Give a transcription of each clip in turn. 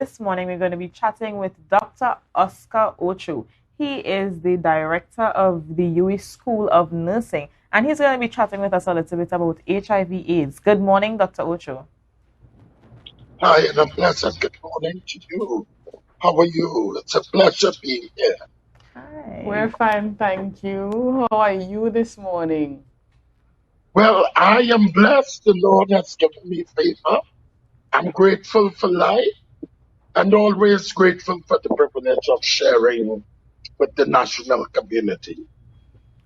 This morning we're going to be chatting with Dr. Oscar Ocho. He is the director of the UE School of Nursing, and he's going to be chatting with us a little bit about HIV/AIDS. Good morning, Dr. Ocho. Hi, and a pleasant good morning to you. How are you? It's a pleasure being here. Hi. We're fine, thank you. How are you this morning? Well, I am blessed. The Lord has given me favor. I'm grateful for life and always grateful for the privilege of sharing with the national community.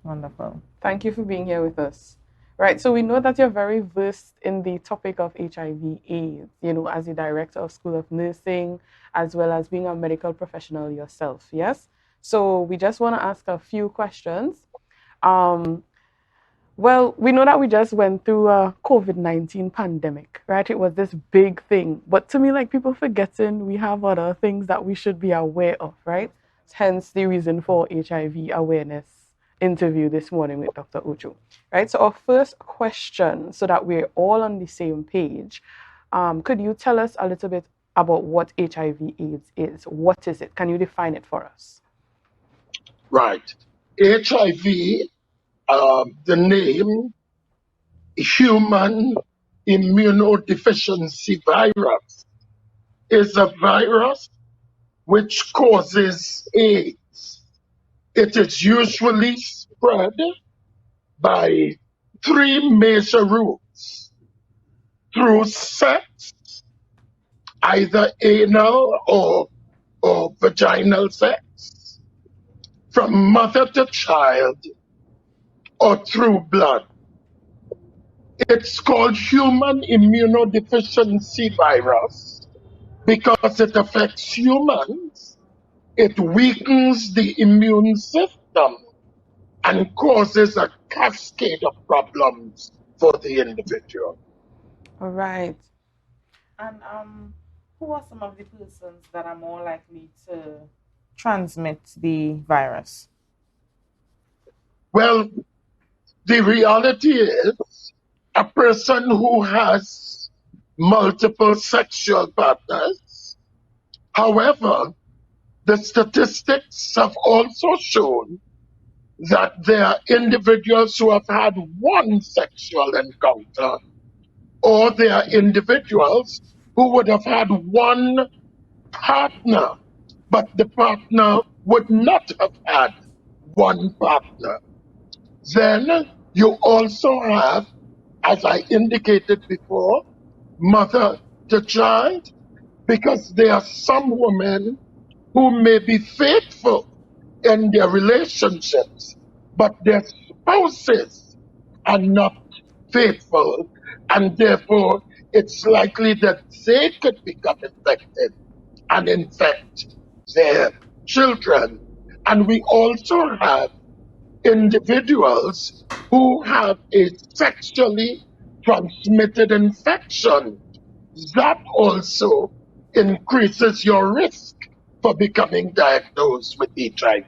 Wonderful. Thank you for being here with us. Right, so we know that you're very versed in the topic of HIV/AIDS, as the director of School of Nursing, as well as being a medical professional yourself, yes? So we just want to ask a few questions. Um, Well, we know that we just went through a COVID-19 pandemic, right? It was this big thing. But to me, like people forgetting we have other things that we should be aware of, right? Hence the reason for HIV awareness interview this morning with Dr. Ocho, right? So our first question, so that we're all on the same page, could you tell us a little bit about what HIV/AIDS is? What is it? Can you define it for us? Right. HIV, the name human immunodeficiency virus, is a virus which causes AIDS. It is usually spread by three major routes: through sex, either anal or vaginal sex, from mother to child, or through blood. It's called human immunodeficiency virus because it affects humans. It weakens the immune system and causes a cascade of problems for the individual. All right. And who are some of the persons that are more likely to transmit the virus? Well, the reality is a person who has multiple sexual partners. However, the statistics have also shown that there are individuals who have had one sexual encounter, or there are individuals who would have had one partner, but the partner would not have had one partner. Then you also have, as I indicated before, mother to child, because there are some women who may be faithful in their relationships, but their spouses are not faithful, and therefore it's likely that they could become infected and infect their children. And we also have individuals who have a sexually transmitted infection. That also increases your risk for becoming diagnosed with HIV.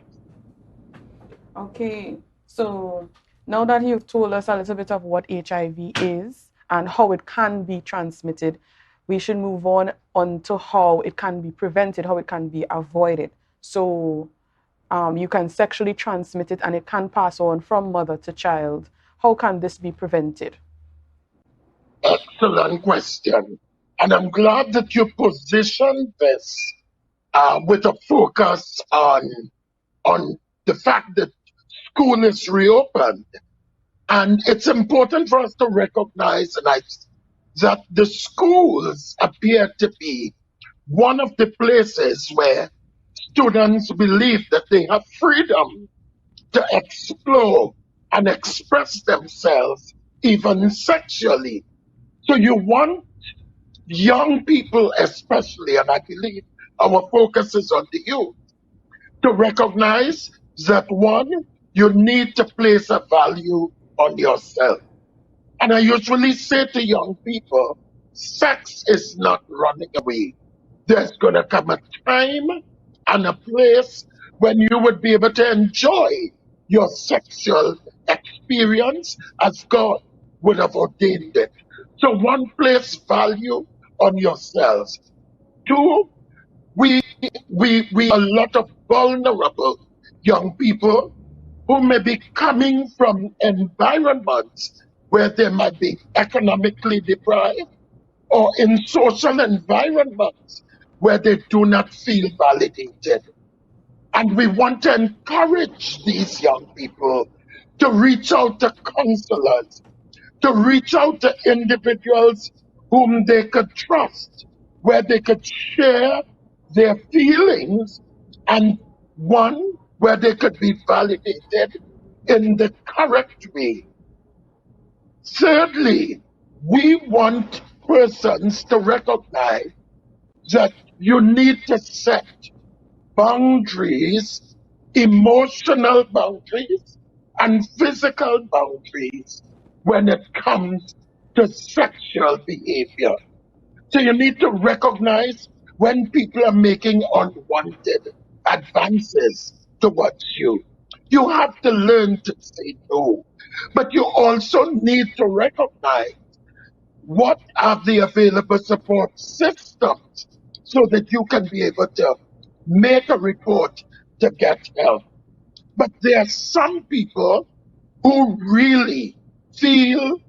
Okay, so now that you've told us a little bit of what HIV is and how it can be transmitted, we should move on to how it can be prevented, how it can be avoided. So you can sexually transmit it and it can pass on from mother to child. How can this be prevented? Excellent question. And I'm glad that you positioned this with a focus on the fact that school is reopened. And it's important for us to recognize that the schools appear to be one of the places where students believe that they have freedom to explore and express themselves, even sexually. So you want young people, especially, and I believe our focus is on the youth, to recognize that one, you need to place a value on yourself. And I usually say to young people, sex is not running away. There's going to come a time and a place when you would be able to enjoy your sexual experience as God would have ordained it. So, one, place value on yourselves. Two, we a lot of vulnerable young people who may be coming from environments where they might be economically deprived or in social environments where they do not feel validated. And we want to encourage these young people to reach out to counselors, to reach out to individuals whom they could trust, where they could share their feelings, and one, where they could be validated in the correct way. Thirdly, we want persons to recognize that you need to set boundaries, emotional boundaries, and physical boundaries when it comes to sexual behavior. So you need to recognize when people are making unwanted advances towards you. You have to learn to say no. But you also need to recognize what are the available support systems so that you can be able to make a report to get help. But there are some people who really feel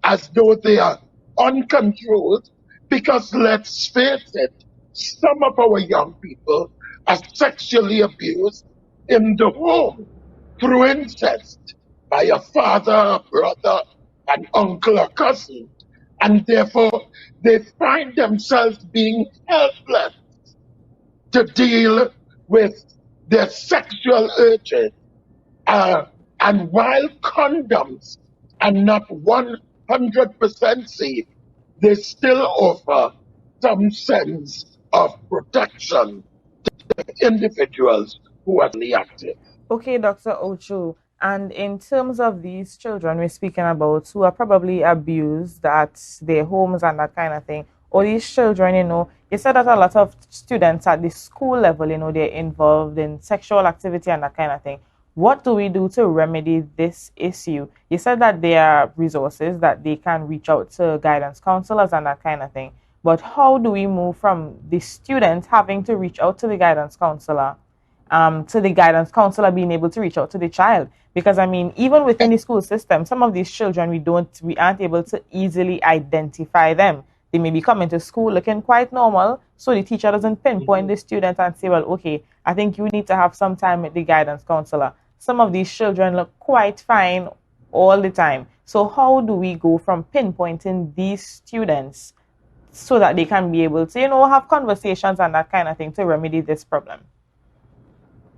as though they are uncontrolled because let's face it, some of our young people are sexually abused in the home through incest by a father, a brother, an uncle, or cousin. And therefore, they find themselves being helpless to deal with their sexual urges. Uh, and while condoms are not 100% safe, they still offer some sense of protection to individuals who are active. Okay, Dr. Ocho. And in terms of these children we're speaking about who are probably abused at their homes and that kind of thing, or these children, you said that a lot of students at the school level, they're involved in sexual activity and that kind of thing. What do we do to remedy this issue? You said that there are resources that they can reach out to guidance counselors and that kind of thing. But how do we move from the student having to reach out to the guidance counselor to the guidance counselor being able to reach out to the child? Because I mean, even within the school system, some of these children we aren't able to easily identify them. They may be coming to school looking quite normal, so the teacher doesn't pinpoint the student and say, well, okay, I think you need to have some time with the guidance counselor. Some of these children look quite fine all the time. So how do we go from pinpointing these students so that they can be able to, have conversations and that kind of thing to remedy this problem?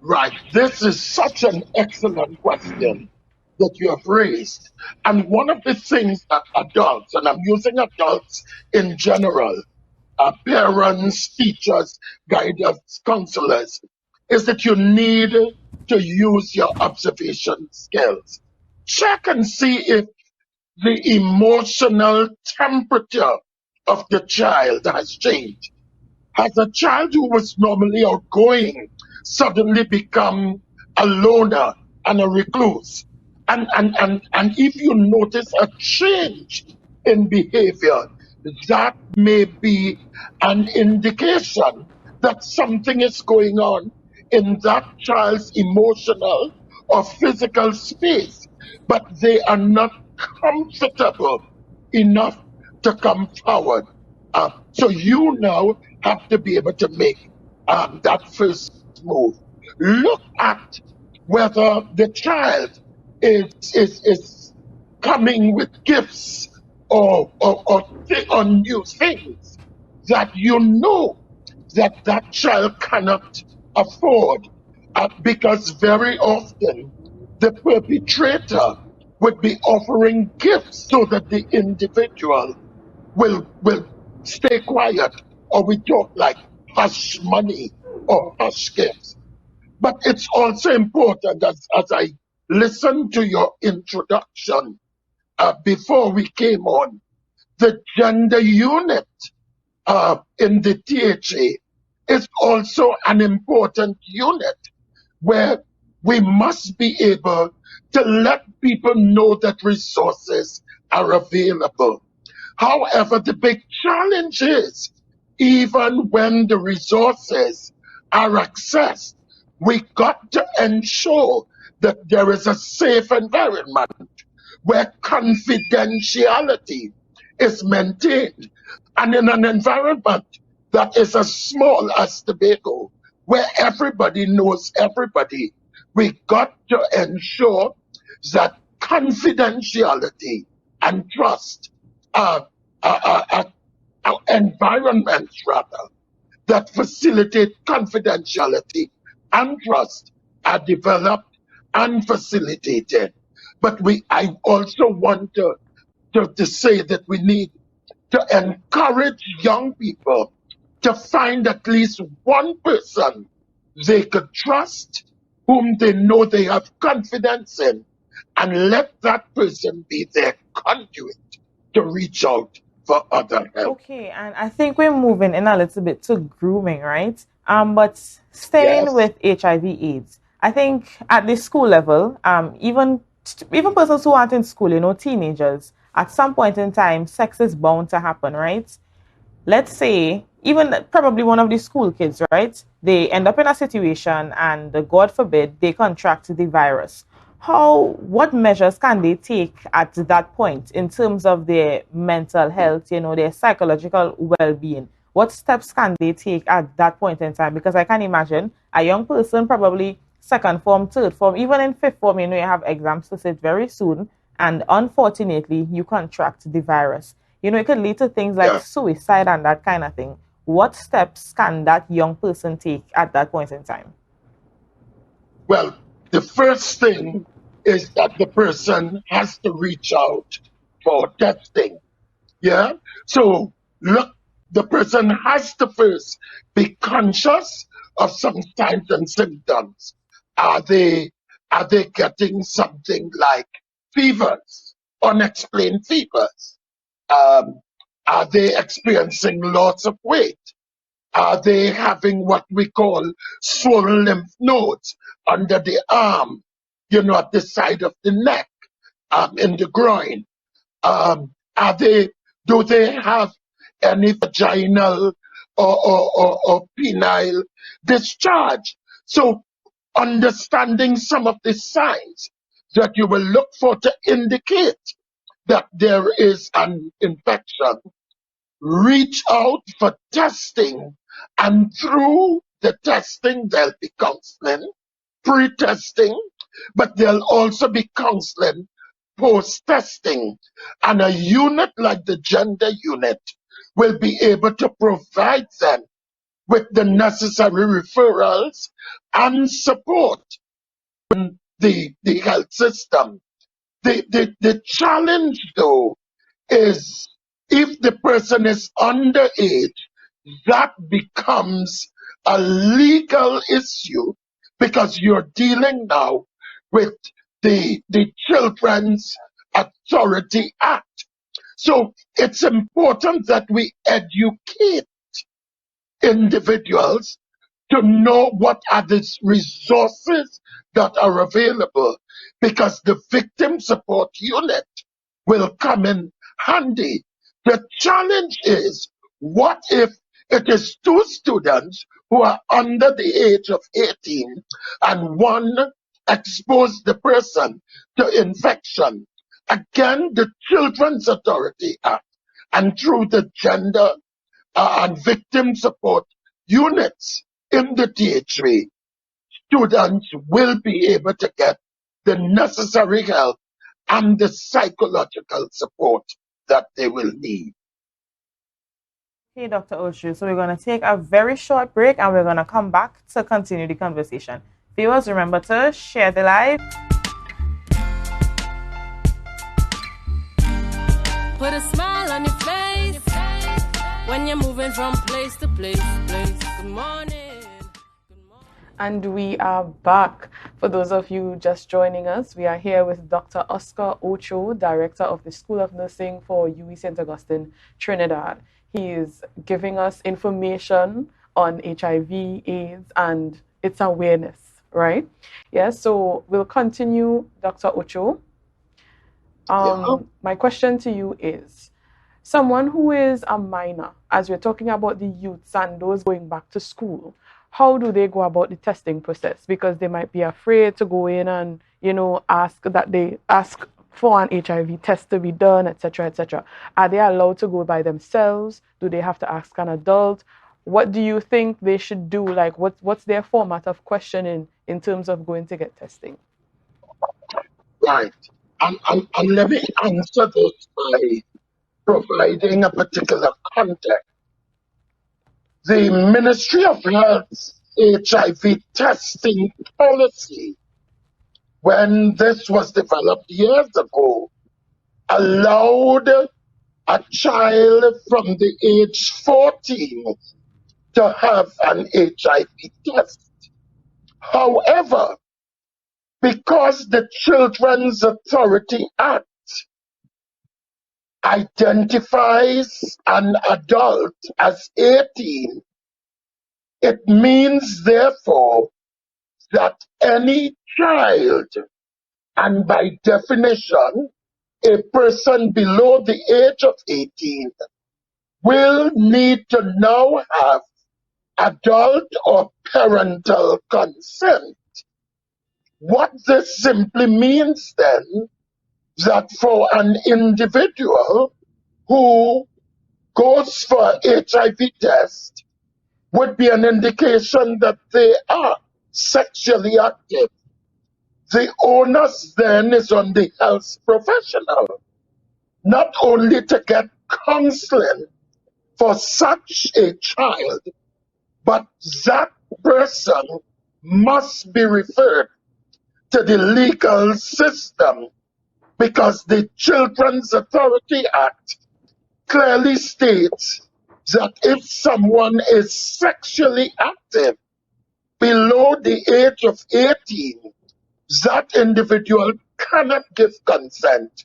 Right. This is such an excellent question that you have raised. And one of the things that adults, and I'm using adults in general, parents, teachers, guidance counselors, is that you need to use your observation skills. Check and see if the emotional temperature of the child has changed. Has a child who was normally outgoing suddenly become a loner and a recluse? And if you notice a change in behavior, that may be an indication that something is going on in that child's emotional or physical space, but they are not comfortable enough to come forward. So you now have to be able to make that first move. Look at whether the child is coming with gifts or new things that you know that that child cannot afford, because very often the perpetrator would be offering gifts so that the individual will stay quiet, or we talk like hush money or hush gifts. But it's also important, as I listened to your introduction before we came on, the gender unit in the THA is also an important unit where we must be able to let people know that resources are available. However, the big challenge is even when the resources are accessed, we got to ensure that there is a safe environment where confidentiality is maintained. And in an environment that is as small as Tobago, where everybody knows everybody, we got to ensure that confidentiality and trust environments rather that facilitate confidentiality and trust are developed and facilitated. But I also want to say that we need to encourage young people to find at least one person they could trust, whom they know they have confidence in, and let that person be their conduit to reach out for other help. Okay, and I think we're moving in a little bit to grooming, right? But staying Yes, with HIV/AIDS, I think at the school level, even persons who aren't in school, teenagers, at some point in time, sex is bound to happen, right? Let's say even probably one of the school kids, right? They end up in a situation and God forbid they contract the virus. What measures can they take at that point in terms of their mental health, their psychological well-being? What steps can they take at that point in time? Because I can imagine a young person, probably second form, third form, even in fifth form, you have exams to sit very soon, and unfortunately you contract the virus. It could lead to things like yeah. suicide and that kind of thing. What steps can that young person take at that point in time? Well, the first thing is that the person has to reach out for testing. Yeah. So look, the person has to first be conscious of some signs and symptoms. Are they are they getting something like fevers, unexplained fevers? Um, are they experiencing loss of weight? Are they having what we call swollen lymph nodes under the arm, at the side of the neck, in the groin? Are they? Do they have any vaginal or penile discharge? So understanding some of the signs that you will look for to indicate that there is an infection, reach out for testing, and through the testing there'll be counseling, pre-testing, but there'll also be counseling post-testing. And a unit like the gender unit will be able to provide them with the necessary referrals and support in the health system. The challenge though is if the person is underage, that becomes a legal issue because you're dealing now with the Children's Authority Act. So it's important that we educate individuals to know what are the resources that are available because the victim support unit will come in handy. The challenge is, what if it is two students who are under the age of 18 and one exposed the person to infection? Again, the Children's Authority Act and through the gender and victim support units in the THV, students will be able to get the necessary help and the psychological support that they will need. Hey, Dr. Ocho. So we're going to take a very short break and we're going to come back to continue the conversation. Viewers, remember to share the live. Put a smile on your face when you're moving from place to place. Good morning. And we are back. For those of you just joining us, we are here with Dr. Oscar Ocho, Director of the School of Nursing for UWI St. Augustine, Trinidad. He is giving us information on HIV, AIDS, and its awareness, right? Yes, so we'll continue, Dr. Ocho. My question to you is, Someone who is a minor, as we're talking about the youths and those going back to school, how do they go about the testing process? Because they might be afraid to go in and, ask for an HIV test to be done, etc., etc. Are they allowed to go by themselves? Do they have to ask an adult? What do you think they should do? Like, what's their format of questioning in terms of going to get testing? Right. And let me answer this by providing a particular context. The Ministry of Health's HIV testing policy, when this was developed years ago, allowed a child from the age 14 to have an HIV test. However, because the Children's Authority Act identifies an adult as 18, it means therefore that any child, and by definition, a person below the age of 18, will need to now have adult or parental consent. What this simply means then, that for an individual who goes for HIV test would be an indication that they are sexually active. The onus then is on the health professional, not only to get counseling for such a child, but that person must be referred to the legal system, because the Children's Authority Act clearly states that if someone is sexually active below the age of 18, that individual cannot give consent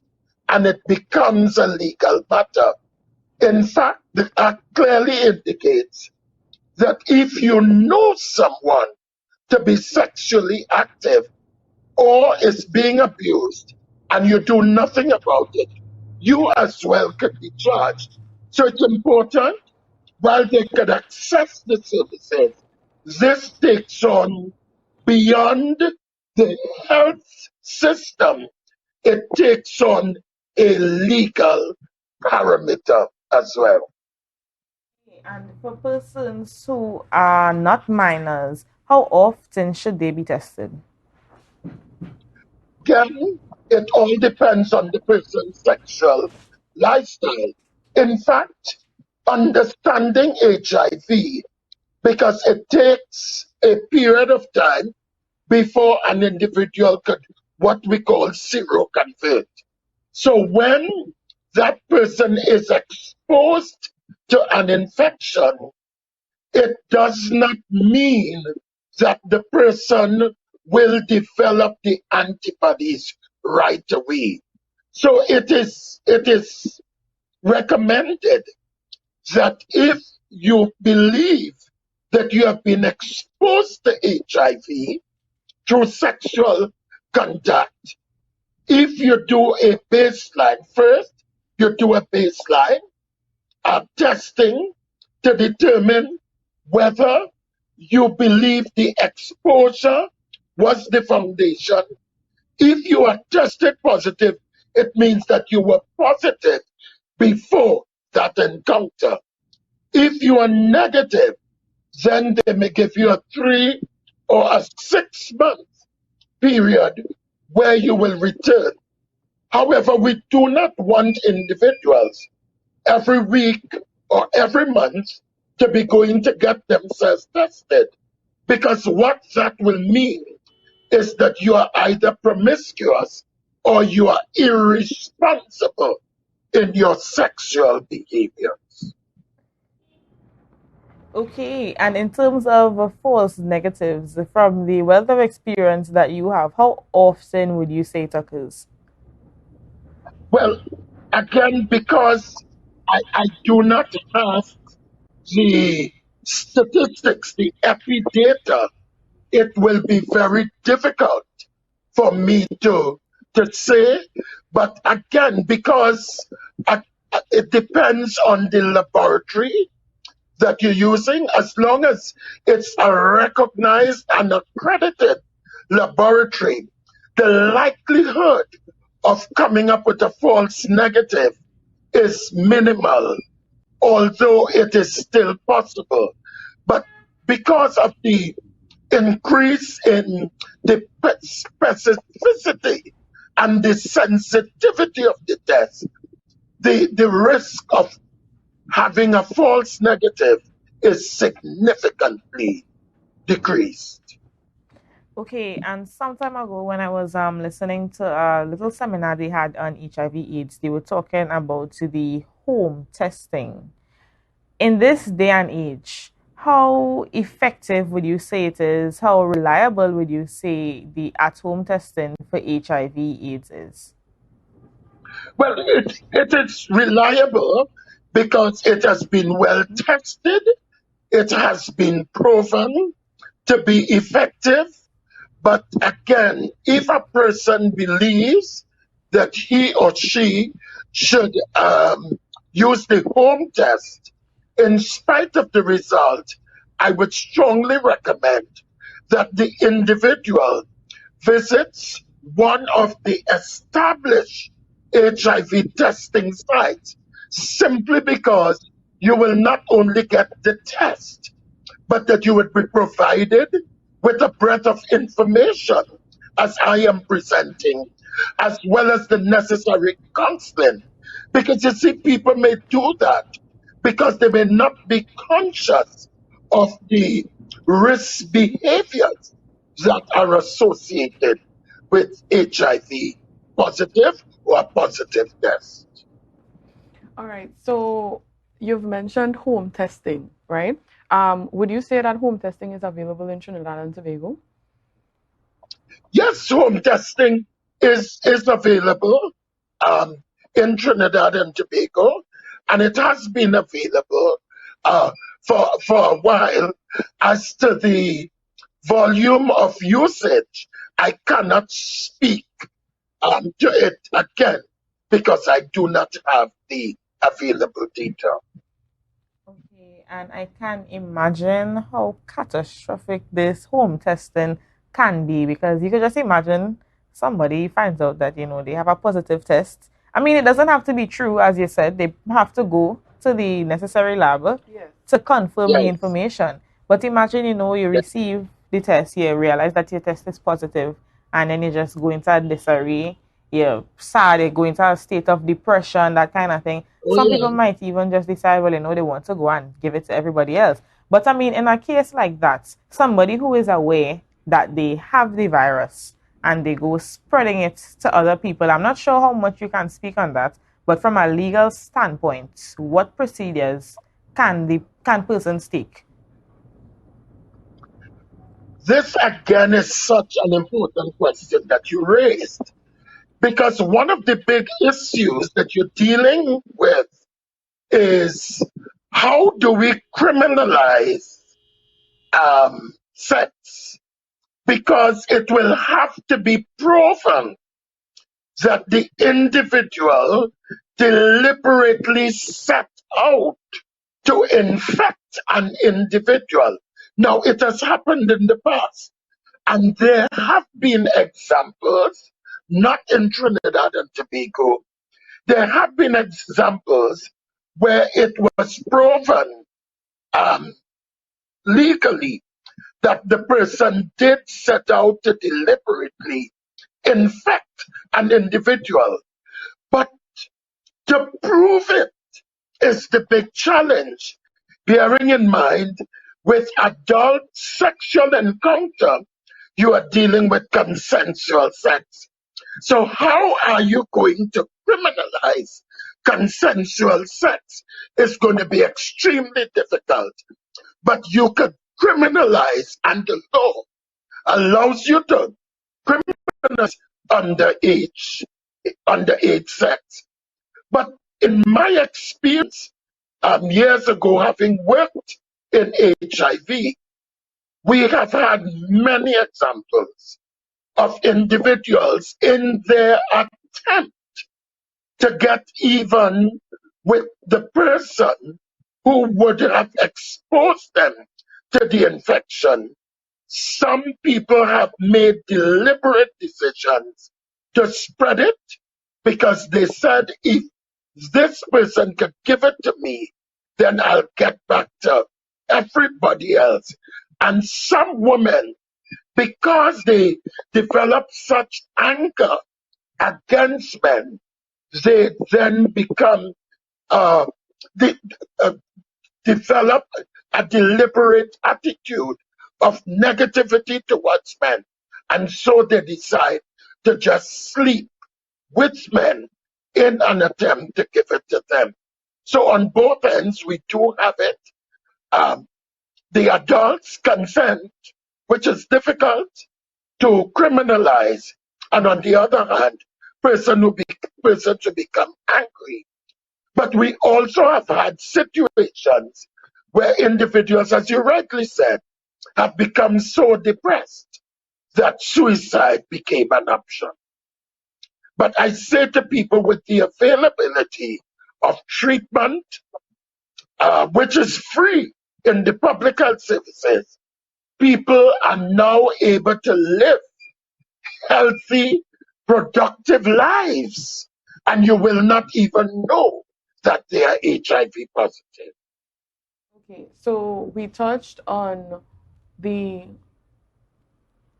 and it becomes a legal matter. In fact, the Act clearly indicates that if you know someone to be sexually active or is being abused and you do nothing about it, you as well could be charged. So it's important, while they could access the services, this takes on beyond the health system, it takes on a legal parameter as well. And for persons who are not minors, how often should they be tested? Again, it all depends on the person's sexual lifestyle. In fact, understanding HIV, because it takes a period of time before an individual could what we call seroconvert. So when that person is exposed to an infection, it does not mean that the person will develop the antibodies right away. So it is recommended that if you believe that you have been exposed to HIV through sexual contact, if you do a baseline first, you do a baseline testing to determine whether you believe the exposure was the foundation. If you are tested positive, it means that you were positive before that encounter. If you are negative, then they may give you a 3 or a 6 month period where you will return. However, we do not want individuals every week or every month to be going to get themselves tested, because what that will mean is that you are either promiscuous or you are irresponsible in your sexual behaviors. Okay, and in terms of false negatives, from the wealth of experience that you have, how often would you say it occurs? Well, again, because I do not have the statistics, the epi data, it will be very difficult for me to say. But again, because It depends on the laboratory that you're using. As long as it's a recognized and accredited laboratory, the likelihood of coming up with a false negative is minimal, although it is still possible. But because of the increase in the specificity and the sensitivity of the test, the risk of having a false negative is significantly decreased. Okay, and some time ago when I was listening to a little seminar they had on HIV/AIDS, they were talking about the home testing. In this day and age, how effective would you say it is? How reliable would you say the at-home testing for HIV/AIDS is? Well, it is reliable because it has been well tested, it has been proven to be effective. But again, if a person believes that he or she should use the home test, in spite of the result, I would strongly recommend that the individual visits one of the established HIV testing sites, simply because you will not only get the test, but that you would be provided with a breadth of information as I am presenting, as well as the necessary counseling. Because you see, people may do that because they may not be conscious of the risk behaviors that are associated with HIV positive or positive test. All right. So you've mentioned home testing, right? Would you say that home testing is available in Trinidad and Tobago? Yes, home testing is available um, in Trinidad and Tobago, and it has been available uh, for a while. As to the volume of usage, I cannot speak to it again because I do not have the available data. Okay, and I can imagine how catastrophic this home testing can be because you could just imagine somebody finds out that, they have a positive test. I mean, it doesn't have to be true, as you said, they have to go to the necessary lab Yes. to confirm the Yes, information. But imagine, you yes, receive the test, you realize that your test is positive, and then you just go into a disarray, you're sad, you go into a state of depression, that kind of thing. oh Some people yeah, might even just decide, well, they want to go and give it to everybody else. But I mean, in a case like that, somebody who is aware that they have the virus and they go spreading it to other people, I'm not sure how much you can speak on that, but from a legal standpoint, what procedures can persons take? this again is such an important question that you raised. Because one of the big issues that you're dealing with is how do we criminalize sex? Because it will have to be proven that the individual deliberately set out to infect an individual. Now, it has happened in the past, and there have been examples, not in Trinidad and Tobago. There have been examples where it was proven um, legally that the person did set out to deliberately infect an individual. But to prove it is the big challenge, bearing in mind with adult sexual encounter, you are dealing with consensual sex. So how are you going to criminalize consensual sex? It's going to be extremely difficult. But you could criminalize, and the law allows you to criminalize underage, underage sex. But in my experience, years ago, having worked in HIV, we have had many examples of individuals in their attempt to get even with the person who would have exposed them to the infection. Some people have made deliberate decisions to spread it because they said, if this person could give it to me, then I'll get back to everybody else. And some women, because they develop such anger against men, they then become uh, de- uh, develop a deliberate attitude of negativity towards men. And so they decide to just sleep with men in an attempt to give it to them. So on both ends, we do have it. The adults consent, which is difficult to criminalize. And on the other hand, person to become angry. But we also have had situations where individuals, as you rightly said, have become so depressed that suicide became an option. But I say to people, with the availability of treatment, which is free in the public health services, people are now able to live healthy, productive lives. And you will not even know that they are HIV positive. Okay, so we touched on the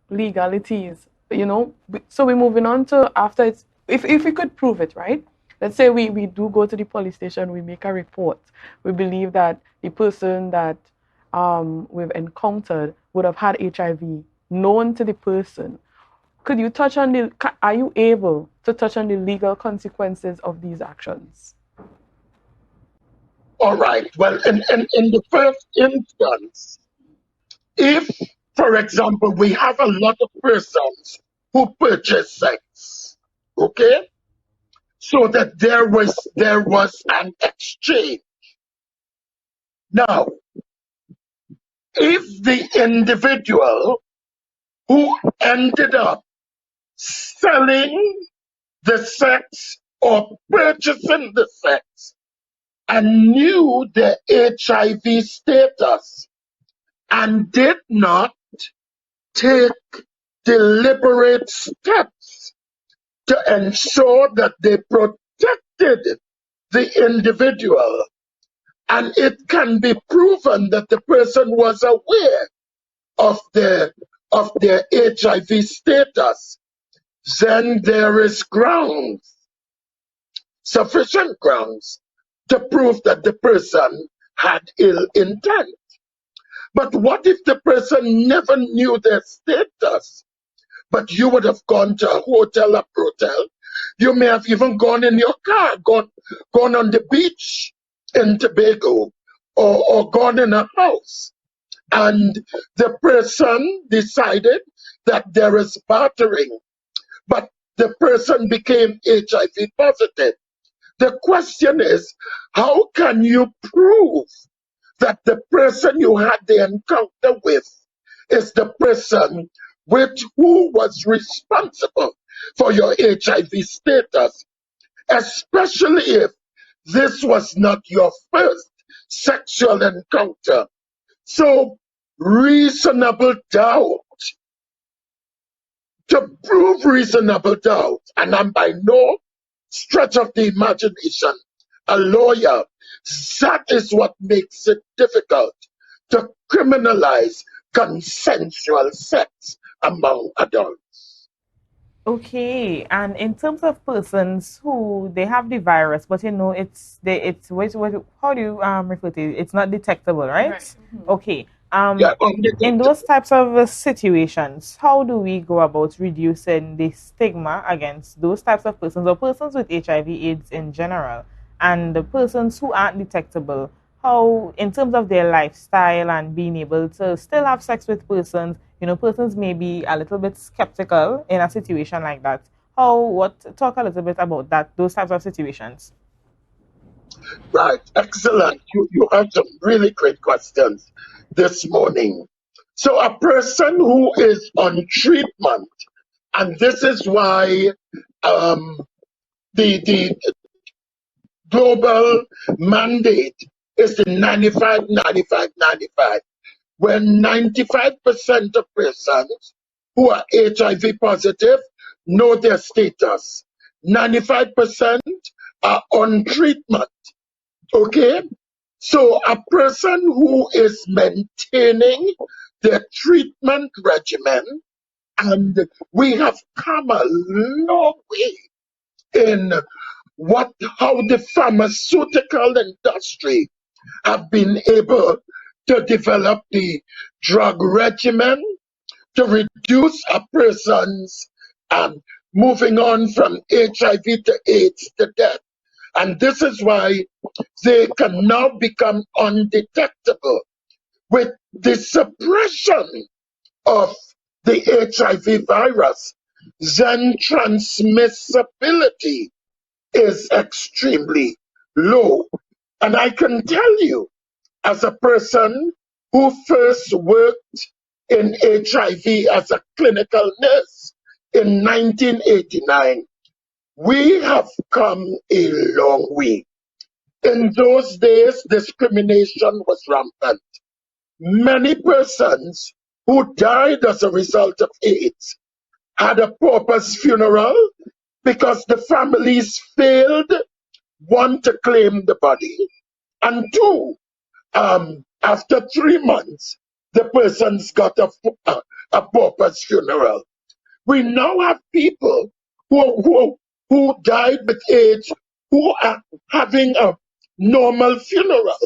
legalities, so we're moving on to after it's, if we could prove it, right? Let's say we do go to the police station, we make a report. We believe that the person that we've encountered would have had HIV known to the person. Could you touch on are you able to touch on the legal consequences of these actions? All right. Well, in the first instance, if, for example, we have a lot of persons who purchase sex, okay, so that there was an exchange. Now, if the individual who ended up selling the sex or purchasing the sex and knew the HIV status and did not take deliberate steps to ensure that they protected the individual, and it can be proven that the person was aware of their HIV status, then there is grounds, sufficient grounds, to prove that the person had ill intent. But what if the person never knew their status? But you would have gone to a hotel, a brothel. You may have even gone in your car, gone on the beach in Tobago, or gone in a house. And the person decided that there is bartering, but the person became HIV positive. The question is, how can you prove that the person you had the encounter with is the person with who was responsible for your HIV status, especially if this was not your first sexual encounter? So, reasonable doubt. To prove reasonable doubt, and I'm by no stretch of the imagination a lawyer, that is what makes it difficult to criminalize consensual sex among adults. Okay, and in terms of persons who they have the virus, but how do you refer to it? It's not detectable, right? Right. Okay. Yeah, In those types of situations, how do we go about reducing the stigma against those types of persons or persons with HIV/AIDS in general, and the persons who aren't detectable? How, in terms of their lifestyle and being able to still have sex with persons, persons may be a little bit skeptical in a situation like that. Talk a little bit about those types of situations. right, excellent. You have some really great questions this morning. So, a person who is on treatment, and this is why um, the global mandate is the 95, 95, 95, when 95% of persons who are HIV positive know their status. 95% are on treatment. Okay? So a person who is maintaining their treatment regimen, and we have come a long way in how the pharmaceutical industry have been able to develop the drug regimen to reduce a person's moving on from HIV to AIDS to death. And this is why they can now become undetectable. With the suppression of the HIV virus, then transmissibility is extremely low. And I can tell you, as a person who first worked in HIV as a clinical nurse in 1989, we have come a long way. In those days, discrimination was rampant. Many persons who died as a result of AIDS had a pauper's funeral because the families failed, one, to claim the body, and two, after 3 months, the persons got a pauper's funeral. We now have people who died with AIDS who are having a normal funeral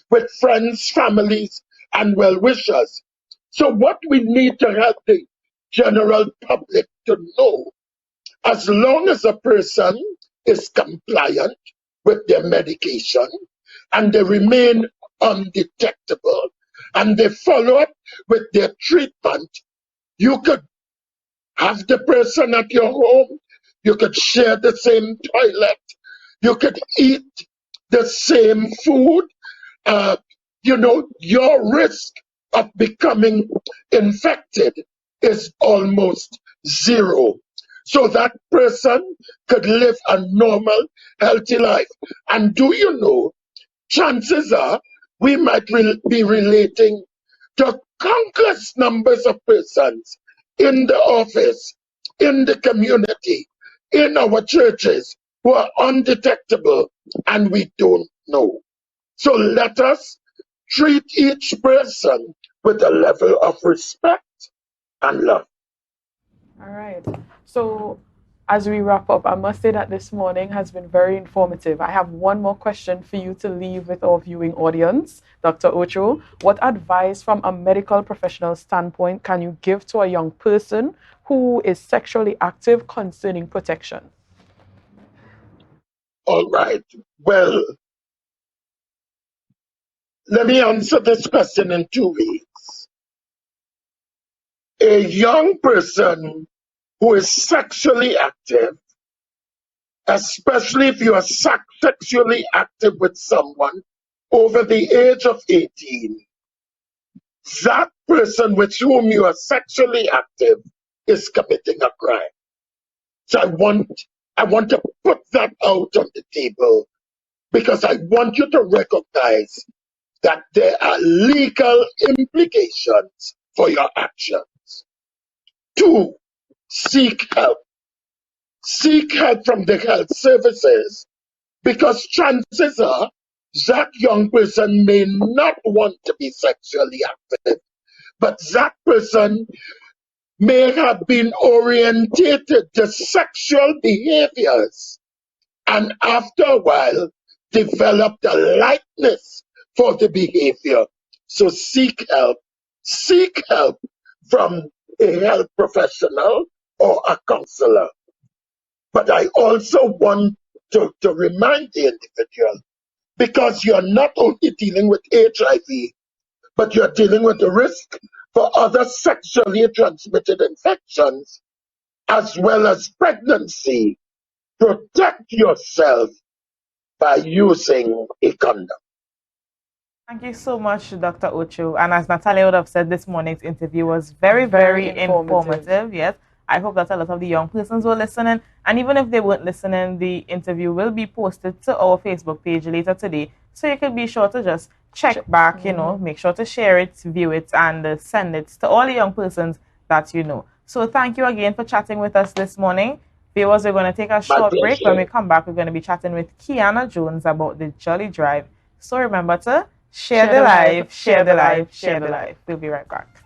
with friends, families, and well-wishers. So what we need to help the general public to know, as long as a person is compliant with their medication and they remain undetectable and they follow up with their treatment, you could have the person at your home, you could share the same toilet, you could eat the same food. Your risk of becoming infected is almost zero. So that person could live a normal, healthy life. And do you know, chances are we might be relating to countless numbers of persons in the office, in the community, in our churches who are undetectable and we don't know. So let us treat each person with a level of respect and love. All right. So, as we wrap up, I must say that this morning has been very informative. I have one more question for you to leave with our viewing audience. Dr. Ocho, what advice from a medical professional standpoint can you give to a young person who is sexually active concerning protection? All right. Well, let me answer this question in 2 ways. A young person who is sexually active, especially if you are sexually active with someone over the age of 18, that person with whom you are sexually active is committing a crime. So I want to put that out on the table because I want you to recognize that there are legal implications for your actions. 2, seek help. Seek help from the health services because chances are that young person may not want to be sexually active, but that person may have been orientated to sexual behaviors and after a while developed a likeness for the behavior. So seek help. Seek help from a health professional or a counselor. But I also want to remind the individual, because you're not only dealing with HIV, but you're dealing with the risk for other sexually transmitted infections as well as pregnancy. Protect yourself by using a condom. Thank you so much, Dr. Ocho. And as Natalya would have said, this morning's interview was very, very informative. Yes. I hope that a lot of the young persons were listening. And even if they weren't listening, the interview will be posted to our Facebook page later today. So you could be sure to just check back, make sure to share it, view it, and send it to all the young persons that you know. So thank you again for chatting with us this morning. Viewers, we're going to take a short break. When we come back, we're going to be chatting with Kiana Jones about the Jolly Drive. So remember to share the life, share the life, share the life. We'll be right back.